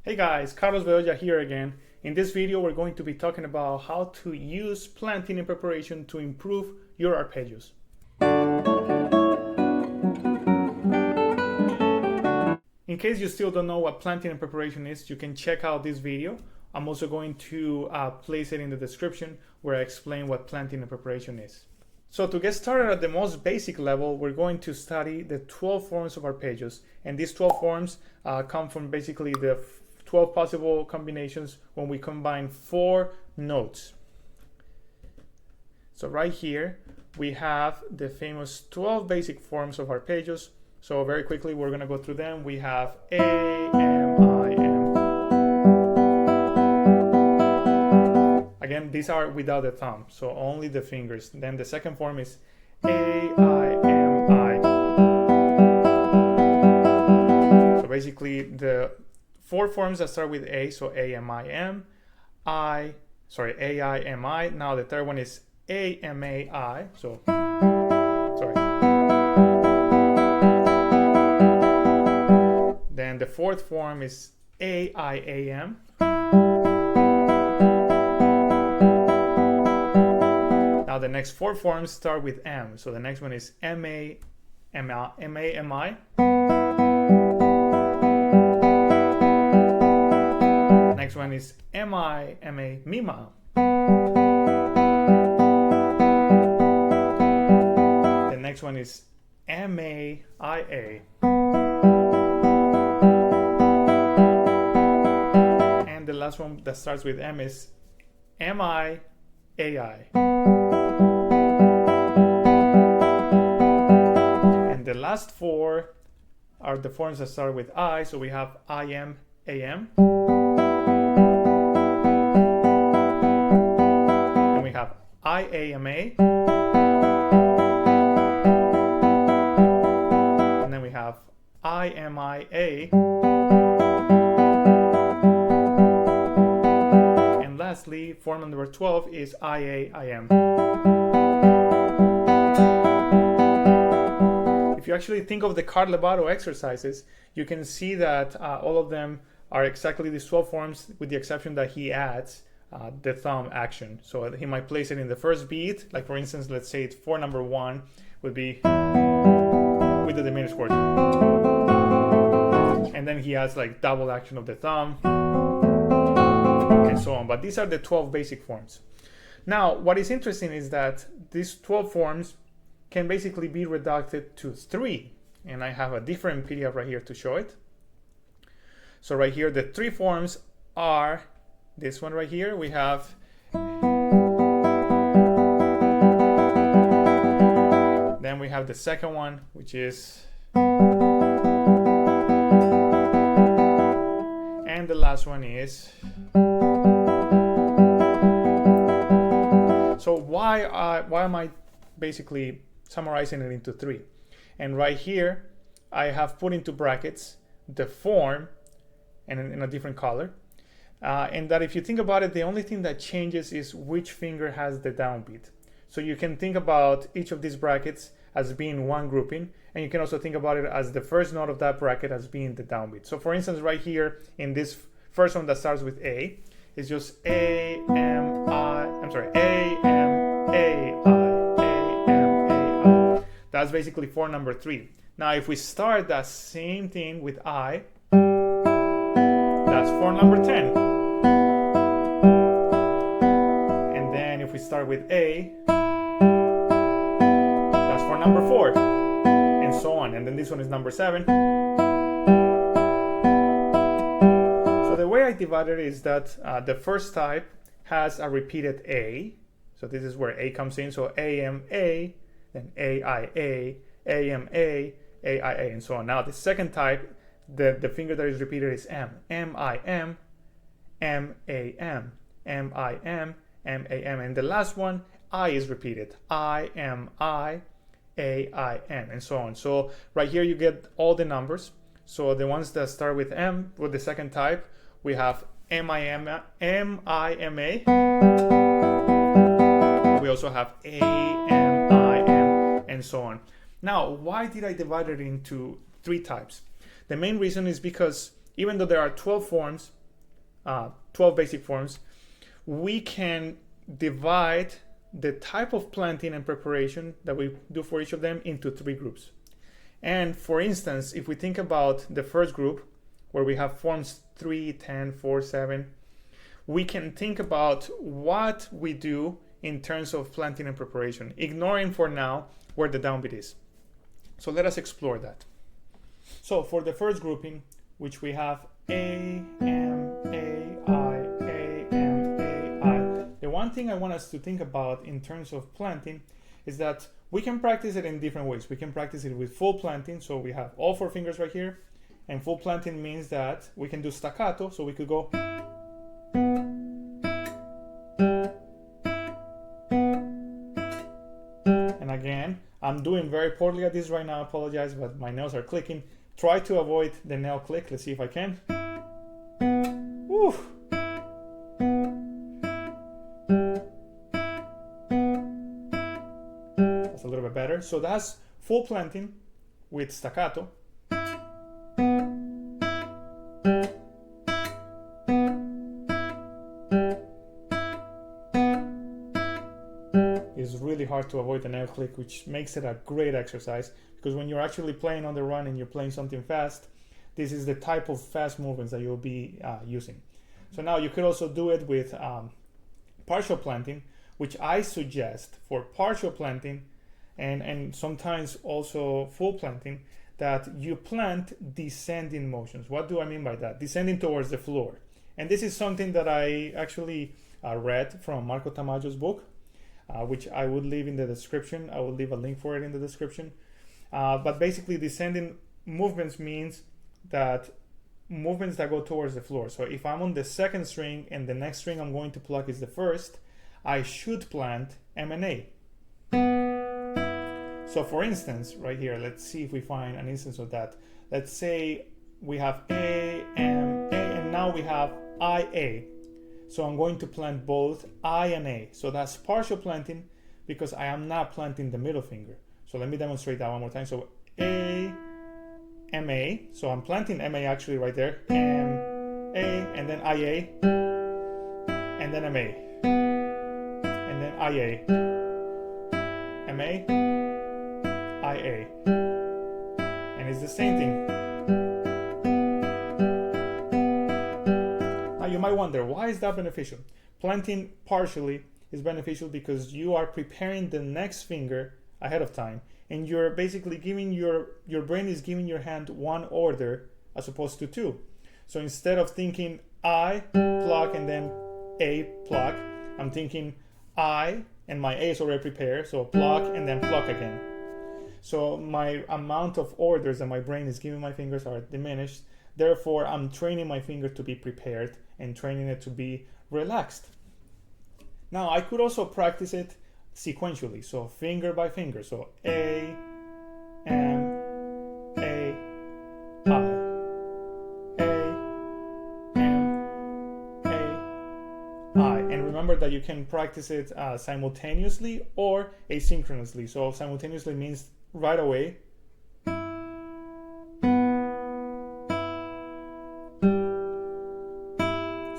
Hey guys, Carlos Bedoya here again. In this video, we're going to be talking about how to use planting and preparation to improve your arpeggios. In case you still don't know what planting and preparation is, you can check out this video. I'm also going to place it in the description where I explain what planting and preparation is. So to get started at the most basic level, we're going to study the 12 forms of arpeggios. And these 12 forms come from basically the 12 possible combinations when we combine 4 notes. So right here, we have the famous 12 basic forms of arpeggios. So very quickly, we're gonna go through them. We have A, M, I, M. Again, these are without the thumb, so only the fingers. Then the second form is A, I, M, I. So basically, the 4 forms that start with A, so A, M, I, M, A, I, M, I. Now the third one is A, M, A, I. So, sorry. Then the fourth form is A, I, A, M. Now the next 4 forms start with M. So the next one is M, A, M, I, M, A, M, I. Next one is M-I, M-A, Mima. The next one is M-A-I-A. And the last one that starts with M is M-I-A-I. And the last 4 are the forms that start with I, so we have I-M, A-M. IAMA, and then we have IMIA, and lastly, form number 12 is IAIM. If you actually think of the card legato exercises, you can see that all of them are exactly these 12 forms, with the exception that he adds the thumb action. So he might place it in the first beat, like for instance, let's say it's 4 number 1 would be with the diminished chord, and then he has like double action of the thumb and so on. But these are the 12 basic forms. Now what is interesting is that these 12 forms can basically be reduced to 3, and I have a different PDF right here to show it. So right here the 3 forms are this one right here. We have then we have the second one, which is, and the last one is. So why am I basically summarizing it into 3? And right here I have put into brackets the form and in a different color. And that if you think about it, the only thing that changes is which finger has the downbeat. So you can think about each of these brackets as being one grouping, and you can also think about it as the first note of that bracket as being the downbeat. So for instance, right here in this first one that starts with A, it's just A, M, I, I'm sorry, A, M, A, I, A, M, A, I. That's basically form number 3. Now if we start that same thing with I, that's form number 10. And then if we start with A, that's form number 4, and so on. And then this one is number 7. So the way I divided it is that the first type has a repeated A. So this is where A comes in. So A-M-A, then A-I-A, A-M-A, A-I-A, and so on. Now the second type, the finger that is repeated is M. M-I-M, M-A-M, M-I-M, M-A-M. And the last one, I is repeated. I-M-I, A-I-M, and so on. So right here you get all the numbers. So the ones that start with M, with the second type, we have M-I-M, M-I-M-A. We also have A-M-I-M, and so on. Now, why did I divide it into 3 types? The main reason is because even though there are 12 forms, 12 basic forms, we can divide the type of planting and preparation that we do for each of them into 3 groups. And for instance, if we think about the first group, where we have forms 3, 10, 4, 7, we can think about what we do in terms of planting and preparation, ignoring for now where the downbeat is. So let us explore that. So for the first grouping, which we have A, M, A, I, A, M, A, I, the one thing I want us to think about in terms of planting is that we can practice it in different ways. We can practice it with full planting, so we have all 4 fingers right here, and full planting means that we can do staccato, so we could go. And again, I'm doing very poorly at this right now, I apologize, but my nails are clicking. Try to avoid the nail click, let's see if I can. Woo. That's a little bit better. So that's full planting with staccato. It's really hard to avoid the nail click, which makes it a great exercise, because when you're actually playing on the run and you're playing something fast, this is the type of fast movements that you'll be using. So now you could also do it with partial planting, which I suggest for partial planting and sometimes also full planting, that you plant descending motions. What do I mean by that? Descending towards the floor. And this is something that I actually read from Marco Tamayo's book, which I would leave in the description. I will leave a link for it in the description. But basically, descending movements means that movements that go towards the floor. So if I'm on the second string and the next string I'm going to pluck is the first, I should plant M and A. So for instance, right here, let's see if we find an instance of that. Let's say we have A, M, A, and now we have I, A. So I'm going to plant both I and A. So that's partial planting because I am not planting the middle finger. So let me demonstrate that one more time. So A, M, A. So I'm planting M, A actually right there. M, A, and then I, A, and then M, A, and then I, A, M, A, I, A. And it's the same thing. Now you might wonder, why is that beneficial? Planting partially is beneficial because you are preparing the next finger ahead of time, and you're basically giving your brain is giving your hand one order as opposed to 2. So instead of thinking I pluck and then A pluck, I'm thinking I and my A is already prepared, so pluck and then pluck again. So my amount of orders that my brain is giving my fingers are diminished. Therefore, I'm training my finger to be prepared and training it to be relaxed. Now, I could also practice it sequentially, so finger by finger. So A, M, A, I, A, M, A, I. And remember that you can practice it simultaneously or asynchronously. So simultaneously means right away.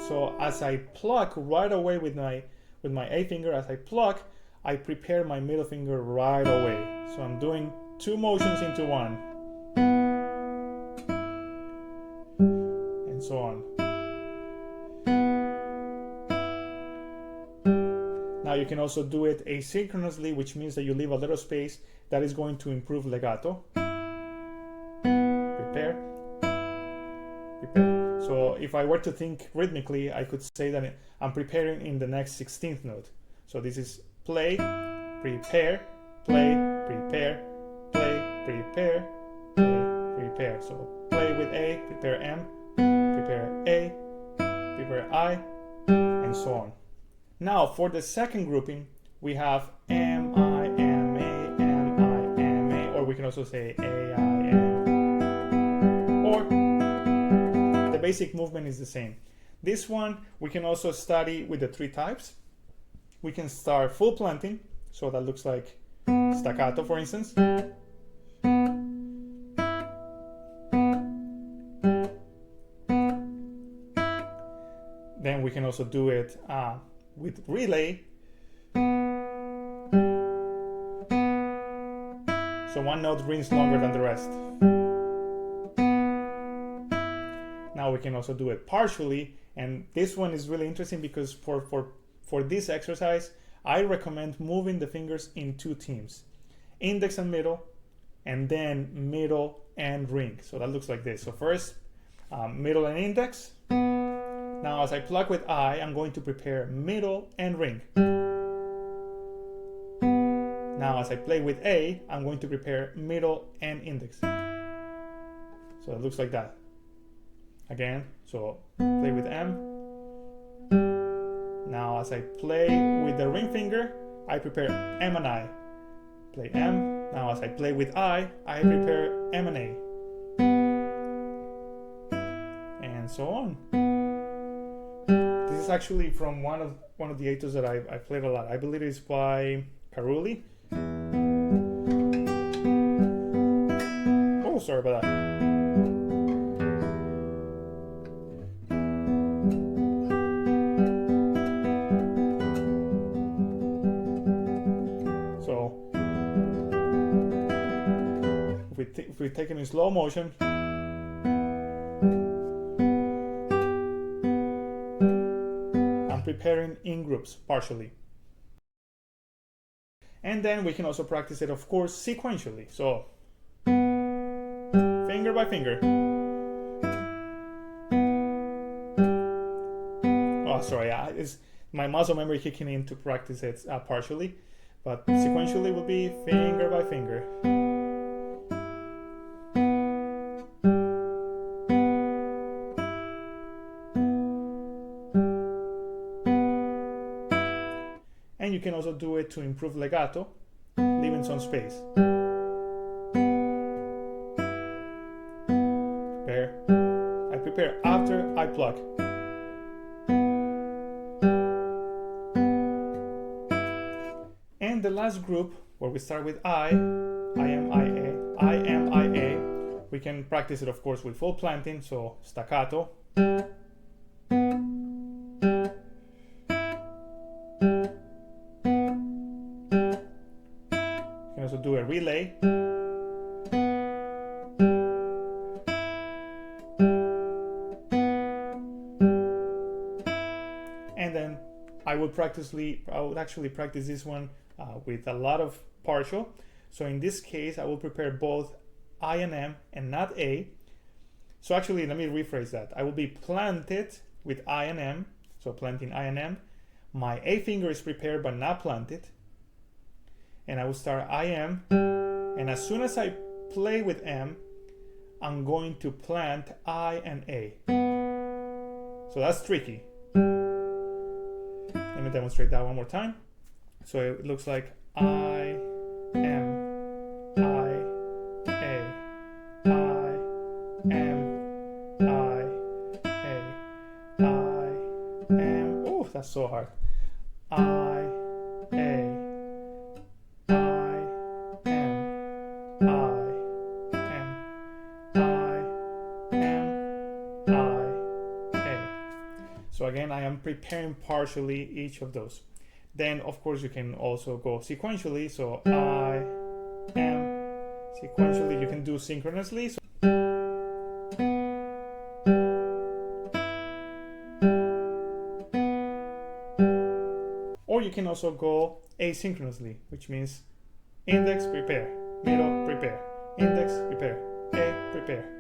So as I pluck right away with my A finger, as I pluck, I prepare my middle finger right away. So I'm doing 2 motions into 1. And so on. Now you can also do it asynchronously, which means that you leave a little space. That is going to improve legato. Prepare. Prepare. So if I were to think rhythmically, I could say that I'm preparing in the next 16th note. So this is play, prepare, play, prepare, play, prepare, play, prepare. So play with A, prepare M, prepare A, prepare I, and so on. Now for the second grouping, we have M, I, M, A, M, I, M, A, or we can also say A, I, M, or the basic movement is the same. This one we can also study with the 3 types. We can start full planting, so that looks like staccato, for instance. Then we can also do it with relay. So one note rings longer than the rest. Now we can also do it partially, and this one is really interesting because for this exercise, I recommend moving the fingers in two teams, index and middle, and then middle and ring. So that looks like this. So first, middle and index. Now as I pluck with I, I'm going to prepare middle and ring. Now as I play with A, I'm going to prepare middle and index. So it looks like that. Again, so play with M. Now as I play with the ring finger, I prepare M and I. Play M. Now as I play with I prepare M and A. And so on. This is actually from one of the etudes that I played a lot. I believe it's by Carulli. Oh, sorry about that. So, if we take it in slow motion, I'm preparing in groups partially. And then we can also practice it, of course, sequentially. So, finger by finger. Oh, sorry, it's my muscle memory kicking in to practice it partially. But sequentially will be finger by finger. And you can also do it to improve legato, leaving some space. I prepare after I pluck. And the last group, where we start with I am, I A, we can practice it, of course, with full planting, so staccato. Also do a relay. And then I would actually practice this one with a lot of partial. So in this case, I will prepare both I and M and not A. So actually, let me rephrase that. I will be planted with I and M, so planting I and M. My A finger is prepared but not planted. And I will start I M, and as soon as I play with M, I'm going to plant I and A. So that's tricky. Let me demonstrate that one more time. So it looks like I, M, I, A, I, M, I, A, I, M. Oh, that's so hard. I, A, So again, I am preparing partially each of those. Then, of course, you can also go sequentially. So I am sequentially. You can do synchronously. So or you can also go asynchronously, which means index, prepare, middle, prepare, index, prepare, A, prepare.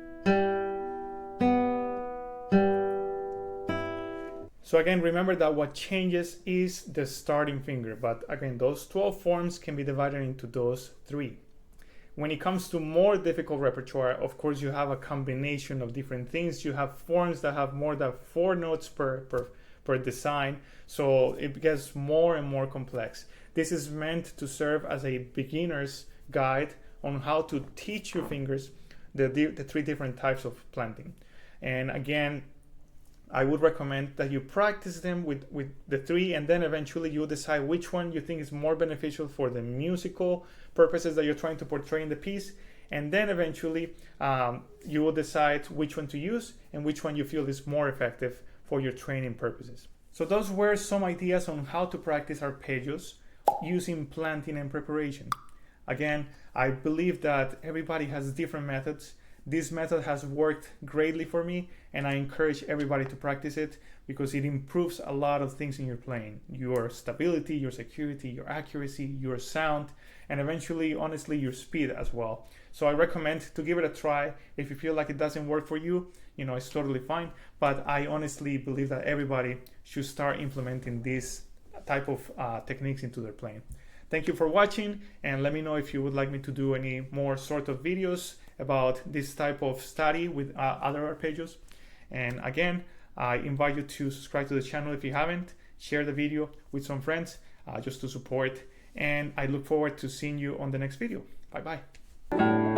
So again, remember that what changes is the starting finger, but again, those 12 forms can be divided into those 3. When it comes to more difficult repertoire, of course, you have a combination of different things. You have forms that have more than 4 notes per design, so it gets more and more complex. This is meant to serve as a beginner's guide on how to teach your fingers the 3 different types of planting. And again, I would recommend that you practice them with the 3, and then eventually you'll decide which one you think is more beneficial for the musical purposes that you're trying to portray in the piece, and then eventually you will decide which one to use and which one you feel is more effective for your training purposes. So those were some ideas on how to practice arpeggios using planting and preparation. Again, I believe that everybody has different methods. This method has worked greatly for me, and I encourage everybody to practice it because it improves a lot of things in your playing. Your stability, your security, your accuracy, your sound, and eventually, honestly, your speed as well. So I recommend to give it a try. If you feel like it doesn't work for you, it's totally fine. But I honestly believe that everybody should start implementing this type of techniques into their playing. Thank you for watching, and let me know if you would like me to do any more sort of videos about this type of study with other arpeggios. And again, I invite you to subscribe to the channel if you haven't, share the video with some friends just to support, and I look forward to seeing you on the next video. Bye bye.